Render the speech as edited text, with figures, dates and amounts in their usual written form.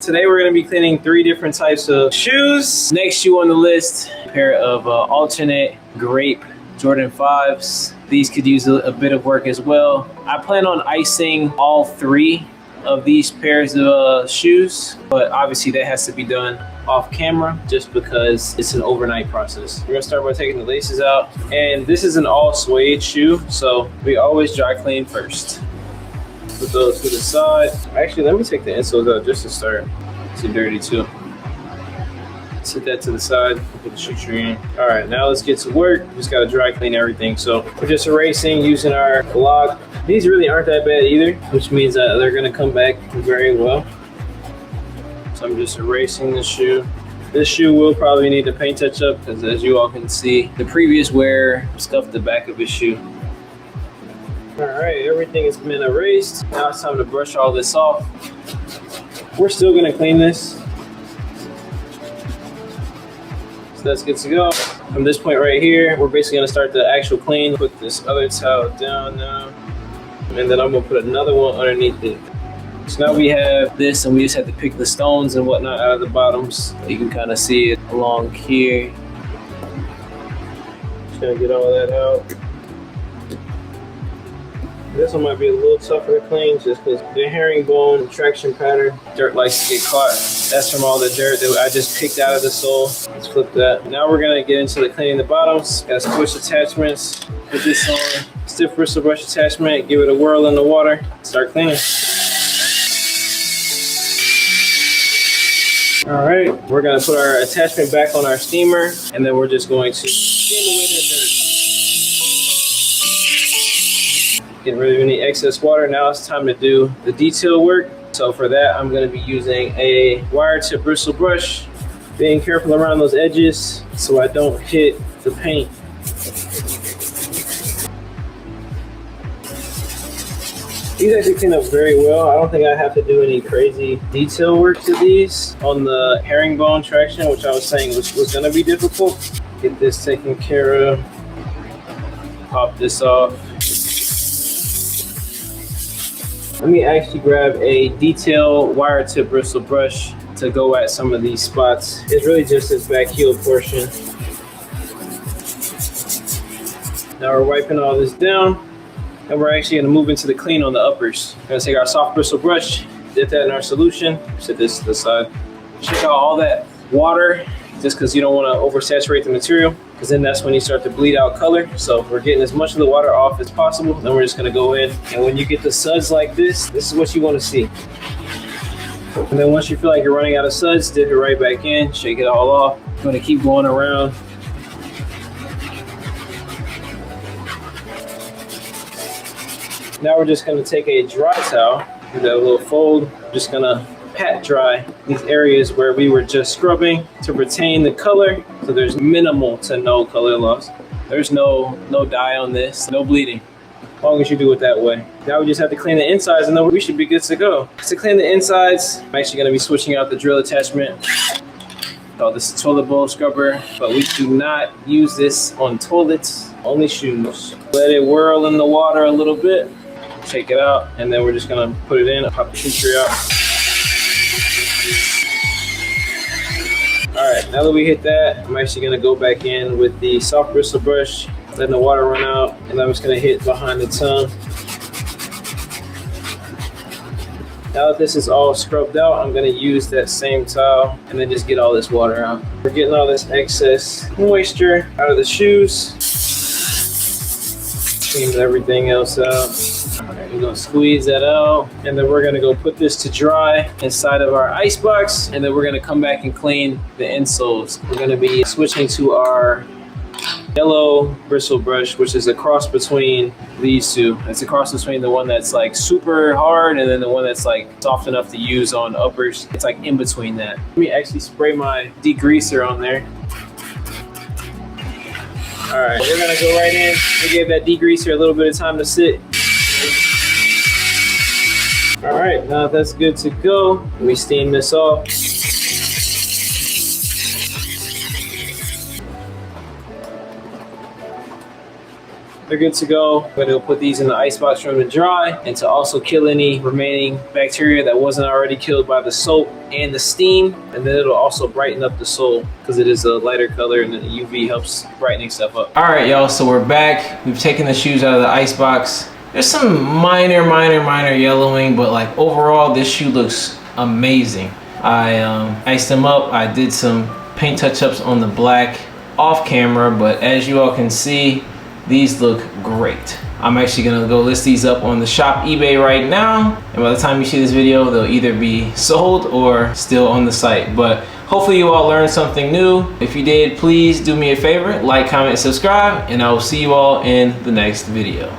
Today we're going to be cleaning 3 different types of shoes. Next shoe on the list, a pair of Alternate Grape Jordan 5s. These could use a bit of work as well. I plan on icing all 3 of these pairs of shoes, but obviously that has to be done off camera just because it's an overnight process. We're gonna start by taking the laces out, and this is an all suede shoe, so we always dry clean first. Put those to the side. Actually, let me take the insoles out just to start. It's too dirty too. Set that to the side, put the shoe tree in. All right, now let's get to work. Just gotta dry clean everything. So we're just erasing using our block. These really aren't that bad either, which means that they're gonna come back very well. So I'm just erasing the shoe. This shoe will probably need a paint touch up because, as you all can see, the previous wearer scuffed the back of his shoe. All right, everything has been erased. Now it's time to brush all this off. We're still gonna clean this. So that's good to go. From this point right here, we're basically gonna start the actual clean. Put this other towel down now. And then I'm gonna put another one underneath it. So now we have this, and we just have to pick the stones and whatnot out of the bottoms. You can kind of see it along here. Just gonna get all that out. This one might be a little tougher to clean just because the herringbone traction pattern, dirt likes to get caught. That's from all the dirt that I just picked out of the sole. Let's flip that. Now we're gonna get into the cleaning the bottoms. Got switch attachments. Put this on. Stiff bristle brush attachment. Give it a whirl in the water. Start cleaning. All right, we're gonna put our attachment back on our steamer, and then we're just going to steam away the dirt. Getting rid of any excess water. Now it's time to do the detail work. So for that, I'm going to be using a wire tip bristle brush, being careful around those edges so I don't hit the paint. These actually clean up very well. I don't think I have to do any crazy detail work to these on the herringbone traction, which I was saying was going to be difficult. Get this taken care of. Pop this off. Let me actually grab a detail wire tip bristle brush to go at some of these spots. It's really just this back heel portion. Now we're wiping all this down, and we're actually gonna move into the clean on the uppers. We're gonna take our soft bristle brush, dip that in our solution, set this to the side. Check out all that water, just because you don't want to oversaturate the material, because then that's when you start to bleed out color. So we're getting as much of the water off as possible. Then we're just going to go in, and when you get the suds like this is what you want to see. And then once you feel like you're running out of suds, dip it right back in, shake it all off. I'm going to keep going around. Now we're just going to take a dry towel, do that little fold. I'm just going to pat dry these areas where we were just scrubbing to retain the color, so there's minimal to no color loss. There's no dye on this, no bleeding, as long as you do it that way. Now we just have to clean the insides, and then we should be good to go. To clean the insides, I'm actually going to be switching out the drill attachment. Oh, this is a toilet bowl scrubber, but we do not use this on toilets, only shoes. Let it whirl in the water a little bit, shake it out, and then we're just going to put it in, pop the shoe tree out. All right, now that we hit that, I'm actually gonna go back in with the soft bristle brush, letting the water run out, and I'm just gonna hit behind the tongue. Now that this is all scrubbed out, I'm gonna use that same towel and then just get all this water out. We're getting all this excess moisture out of the shoes. Clean everything else out. We're gonna squeeze that out, and then we're gonna go put this to dry inside of our ice box, and then we're gonna come back and clean the insoles. We're gonna be switching to our yellow bristle brush, which is a cross between these two. It's a cross between the one that's like super hard and then the one that's like soft enough to use on uppers. It's like in between that. Let me actually spray my degreaser on there. All right, we're gonna go right in. We gave that degreaser a little bit of time to sit. All right, now that's good to go. We steam this off. they're good to go. I'm gonna put these in the icebox for them to dry and to also kill any remaining bacteria that wasn't already killed by the soap and the steam. And then it'll also brighten up the sole because it is a lighter color and the UV helps brightening stuff up. All right, y'all, so we're back. We've taken the shoes out of the icebox. There's some minor yellowing, but like overall, this shoe looks amazing. I iced them up. I did some paint touch-ups on the black off camera, but as you all can see, these look great. I'm actually gonna go list these up on the shop eBay right now, and by the time you see this video, they'll either be sold or still on the site. But hopefully you all learned something new. If you did, please do me a favor, like, comment, subscribe, and I will see you all in the next video.